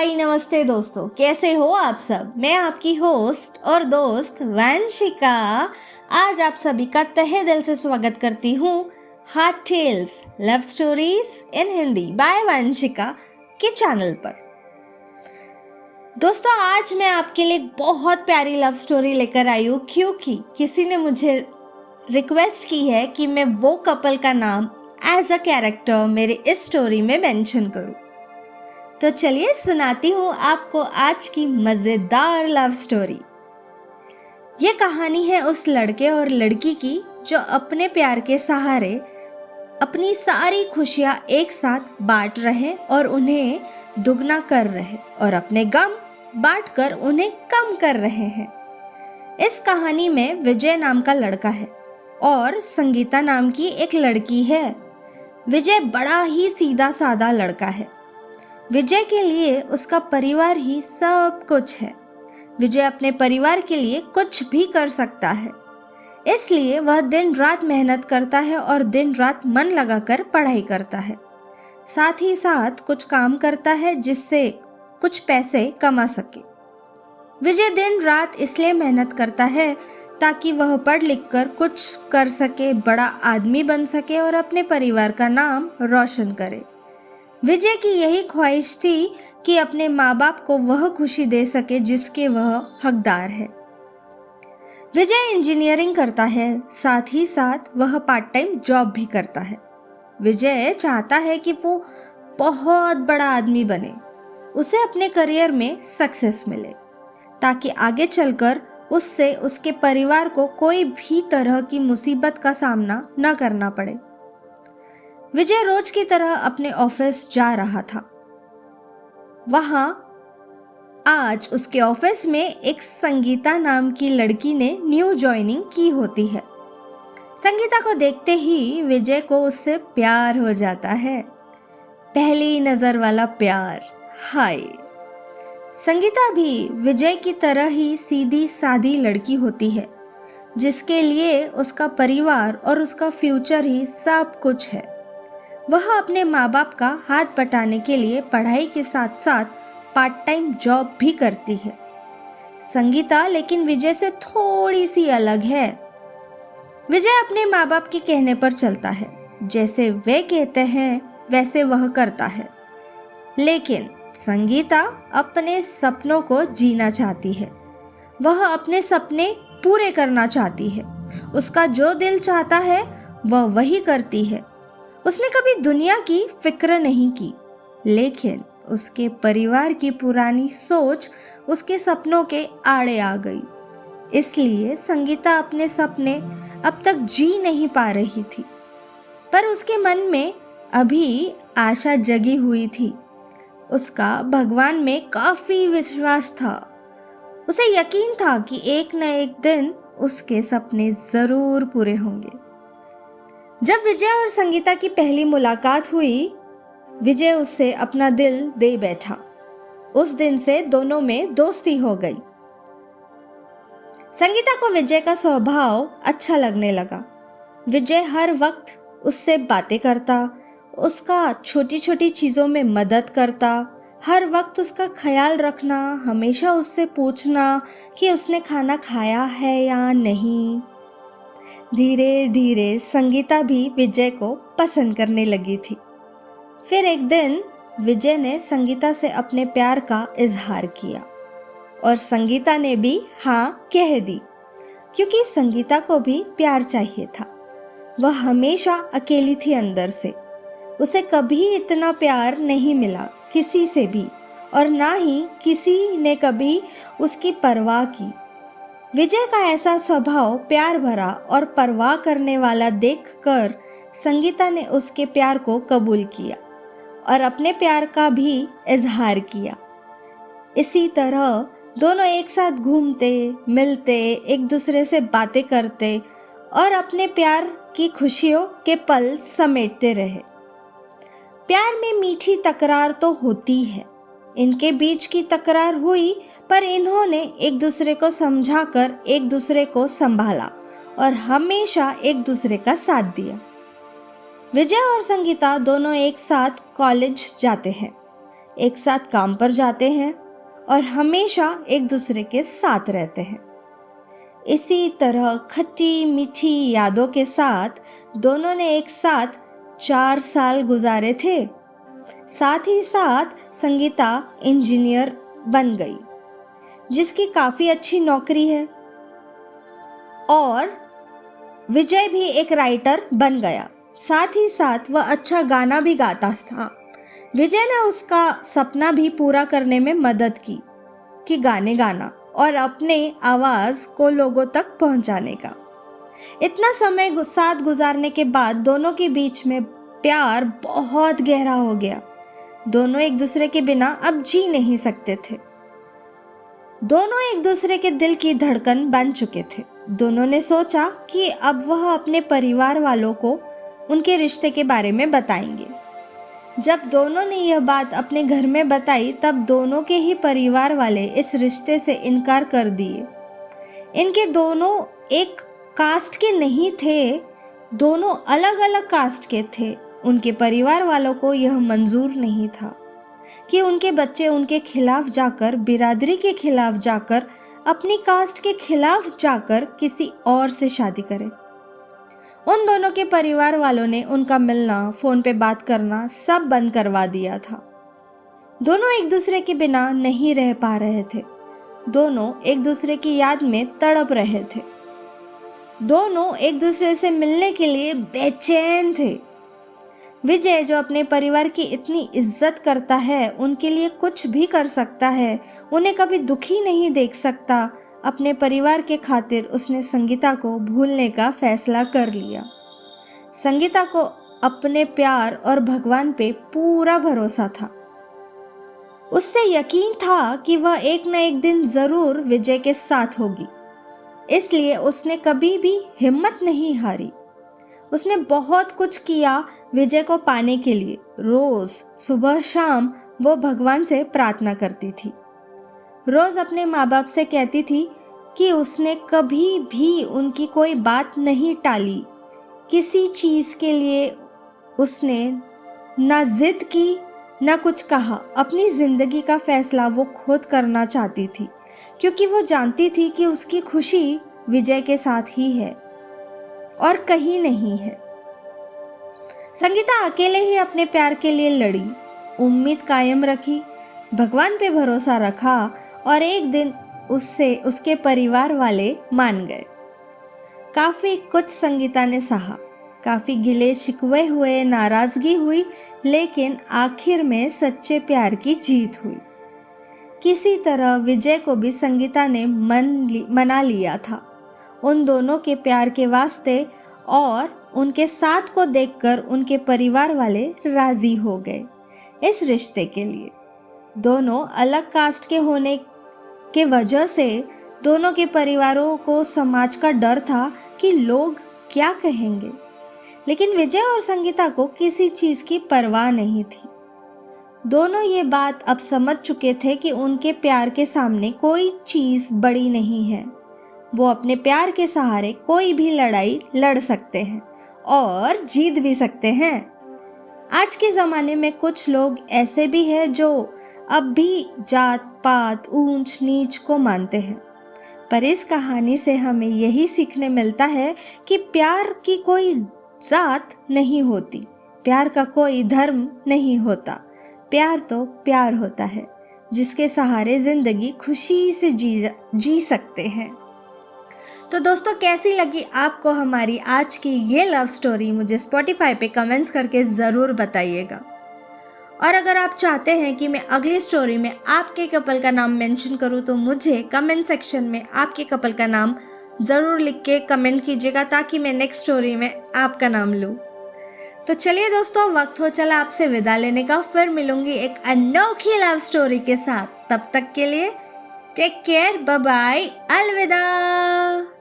हाय नमस्ते दोस्तों, कैसे हो आप सब। मैं आपकी होस्ट और दोस्त वंशिका आज आप सभी का तहे दिल से स्वागत करती हूँ heart tales love stories in Hindi by Vanshika के चैनल पर। दोस्तों आज मैं आपके लिए बहुत प्यारी लव स्टोरी लेकर आई हूँ, क्योंकि किसी ने मुझे रिक्वेस्ट की है कि मैं वो कपल का नाम एज अ कैरेक्टर मेरे इस स्टोरी में मेंशन करूँ। तो चलिए सुनाती हूँ आपको आज की मज़ेदार लव स्टोरी। ये कहानी है उस लड़के और लड़की की जो अपने प्यार के सहारे अपनी सारी खुशियाँ एक साथ बांट रहे और उन्हें दुगना कर रहे और अपने गम बांटकर उन्हें कम कर रहे हैं। इस कहानी में विजय नाम का लड़का है और संगीता नाम की एक लड़की है। विजय बड़ा ही सीधा साधा लड़का है। विजय के लिए उसका परिवार ही सब कुछ है। विजय अपने परिवार के लिए कुछ भी कर सकता है, इसलिए वह दिन रात मेहनत करता है और दिन रात मन लगाकर पढ़ाई करता है। साथ ही साथ कुछ काम करता है जिससे कुछ पैसे कमा सके। विजय दिन रात इसलिए मेहनत करता है ताकि वह पढ़ लिख कर कुछ कर सके, बड़ा आदमी बन सके और अपने परिवार का नाम रोशन करे। विजय की यही ख्वाहिश थी कि अपने माँ बाप को वह खुशी दे सके जिसके वह हकदार है। विजय इंजीनियरिंग करता है, साथ ही साथ वह पार्ट टाइम जॉब भी करता है। विजय चाहता है कि वो बहुत बड़ा आदमी बने, उसे अपने करियर में सक्सेस मिले ताकि आगे चलकर उससे उसके परिवार को कोई भी तरह की मुसीबत का सामना न करना पड़े। विजय रोज की तरह अपने ऑफिस जा रहा था। वहां आज उसके ऑफिस में एक संगीता नाम की लड़की ने न्यू ज्वाइनिंग की होती है। संगीता को देखते ही विजय को उससे प्यार हो जाता है। पहली नजर वाला प्यार। हाय। संगीता भी विजय की तरह ही सीधी सादी लड़की होती है, जिसके लिए उसका परिवार और उसका फ्यूचर ही सब कुछ है। वह अपने माँ बाप का हाथ बटाने के लिए पढ़ाई के साथ साथ पार्ट टाइम जॉब भी करती है। संगीता लेकिन विजय से थोड़ी सी अलग है। विजय अपने माँ बाप के कहने पर चलता है, जैसे वे कहते हैं वैसे वह करता है। लेकिन संगीता अपने सपनों को जीना चाहती है। वह अपने सपने पूरे करना चाहती है। उसका जो दिल चाहता है वह वही करती है। उसने कभी दुनिया की फिक्र नहीं की, लेकिन उसके परिवार की पुरानी सोच उसके सपनों के आड़े आ गई। इसलिए संगीता अपने सपने अब तक जी नहीं पा रही थी, पर उसके मन में अभी आशा जगी हुई थी। उसका भगवान में काफी विश्वास था। उसे यकीन था कि एक न एक दिन उसके सपने जरूर पूरे होंगे। जब विजय और संगीता की पहली मुलाकात हुई, विजय उससे अपना दिल दे बैठा। उस दिन से दोनों में दोस्ती हो गई। संगीता को विजय का स्वभाव अच्छा लगने लगा। विजय हर वक्त उससे बातें करता, उसका छोटी छोटी चीज़ों में मदद करता, हर वक्त उसका ख्याल रखना, हमेशा उससे पूछना कि उसने खाना खाया है या नहीं। धीरे धीरे संगीता भी विजय को पसंद करने लगी थी। फिर एक दिन विजय ने संगीता से अपने प्यार का इजहार किया और संगीता ने भी हाँ कह दी, क्योंकि संगीता को भी प्यार चाहिए था। वह हमेशा अकेली थी अंदर से। उसे कभी इतना प्यार नहीं मिला किसी से भी, और ना ही किसी ने कभी उसकी परवाह की। विजय का ऐसा स्वभाव प्यार भरा और परवाह करने वाला देखकर संगीता ने उसके प्यार को कबूल किया और अपने प्यार का भी इजहार किया। इसी तरह दोनों एक साथ घूमते, मिलते, एक दूसरे से बातें करते और अपने प्यार की खुशियों के पल समेटते रहे। प्यार में मीठी तकरार तो होती है। इनके बीच की तकरार हुई, पर इन्होंने एक दूसरे को समझाकर एक दूसरे को संभाला और हमेशा एक दूसरे का साथ दिया। विजय और संगीता दोनों एक साथ कॉलेज जाते हैं। एक साथ काम पर जाते हैं और हमेशा एक दूसरे के साथ रहते हैं। इसी तरह खट्टी मीठी यादों के साथ दोनों ने एक साथ 4 साल गुजारे थे। साथ ही साथ संगीता इंजीनियर बन गई, जिसकी काफ़ी अच्छी नौकरी है, और विजय भी एक राइटर बन गया। साथ ही साथ वह अच्छा गाना भी गाता था। विजय ने उसका सपना भी पूरा करने में मदद की कि गाने गाना और अपने आवाज़ को लोगों तक पहुंचाने का। इतना समय साथ गुजारने के बाद दोनों के बीच में प्यार बहुत गहरा हो गया। दोनों एक दूसरे के बिना अब जी नहीं सकते थे। दोनों एक दूसरे के दिल की धड़कन बन चुके थे। दोनों ने सोचा कि अब वह अपने परिवार वालों को उनके रिश्ते के बारे में बताएंगे। जब दोनों ने यह बात अपने घर में बताई, तब दोनों के ही परिवार वाले इस रिश्ते से इनकार कर दिए। इनके दोनों एक कास्ट के नहीं थे, दोनों अलग अलग कास्ट के थे। उनके परिवार वालों को यह मंजूर नहीं था कि उनके बच्चे उनके खिलाफ जाकर, बिरादरी के खिलाफ जाकर, अपनी कास्ट के खिलाफ जाकर किसी और से शादी करें। उन दोनों के परिवार वालों ने उनका मिलना, फ़ोन पे बात करना सब बंद करवा दिया था। दोनों एक दूसरे के बिना नहीं रह पा रहे थे। दोनों एक दूसरे की याद में तड़प रहे थे। दोनों एक दूसरे से मिलने के लिए बेचैन थे। विजय, जो अपने परिवार की इतनी इज्जत करता है, उनके लिए कुछ भी कर सकता है, उन्हें कभी दुखी नहीं देख सकता, अपने परिवार के खातिर उसने संगीता को भूलने का फैसला कर लिया। संगीता को अपने प्यार और भगवान पे पूरा भरोसा था। उससे यकीन था कि वह एक न एक दिन ज़रूर विजय के साथ होगी, इसलिए उसने कभी भी हिम्मत नहीं हारी। उसने बहुत कुछ किया विजय को पाने के लिए। रोज़ सुबह शाम वो भगवान से प्रार्थना करती थी। रोज़ अपने माँ बाप से कहती थी कि उसने कभी भी उनकी कोई बात नहीं टाली। किसी चीज़ के लिए उसने ना जिद की ना कुछ कहा। अपनी ज़िंदगी का फैसला वो खुद करना चाहती थी, क्योंकि वो जानती थी कि उसकी खुशी विजय के साथ ही है और कहीं नहीं है। संगीता अकेले ही अपने प्यार के लिए लड़ी, उम्मीद कायम रखी, भगवान पे भरोसा रखा, और एक दिन उसके परिवार वाले मान गए। काफ़ी कुछ संगीता ने सहा, काफ़ी गिले शिकवे हुए, नाराज़गी हुई, लेकिन आखिर में सच्चे प्यार की जीत हुई। किसी तरह विजय को भी संगीता ने मना लिया था, उन दोनों के प्यार के वास्ते, और उनके साथ को देखकर उनके परिवार वाले राज़ी हो गए इस रिश्ते के लिए। दोनों अलग कास्ट के होने के वजह से दोनों के परिवारों को समाज का डर था कि लोग क्या कहेंगे, लेकिन विजय और संगीता को किसी चीज़ की परवाह नहीं थी। दोनों ये बात अब समझ चुके थे कि उनके प्यार के सामने कोई चीज़ बड़ी नहीं है। वो अपने प्यार के सहारे कोई भी लड़ाई लड़ सकते हैं और जीत भी सकते हैं। आज के ज़माने में कुछ लोग ऐसे भी हैं जो अब भी जात पात, ऊंच नीच को मानते हैं, पर इस कहानी से हमें यही सीखने मिलता है कि प्यार की कोई जात नहीं होती, प्यार का कोई धर्म नहीं होता। प्यार तो प्यार होता है, जिसके सहारे ज़िंदगी खुशी से जी सकते हैं। तो दोस्तों, कैसी लगी आपको हमारी आज की ये लव स्टोरी? मुझे स्पॉटिफाई पे कमेंट्स करके ज़रूर बताइएगा। और अगर आप चाहते हैं कि मैं अगली स्टोरी में आपके कपल का नाम मेंशन करूं, तो मुझे कमेंट सेक्शन में आपके कपल का नाम ज़रूर लिख के कमेंट कीजिएगा, ताकि मैं नेक्स्ट स्टोरी में आपका नाम लूँ। तो चलिए दोस्तों, वक्त हो चला आपसे विदा लेने का। फिर मिलूंगी एक अनोखी लव स्टोरी के साथ। तब तक के लिए टेक केयर, बाय बाय, अलविदा।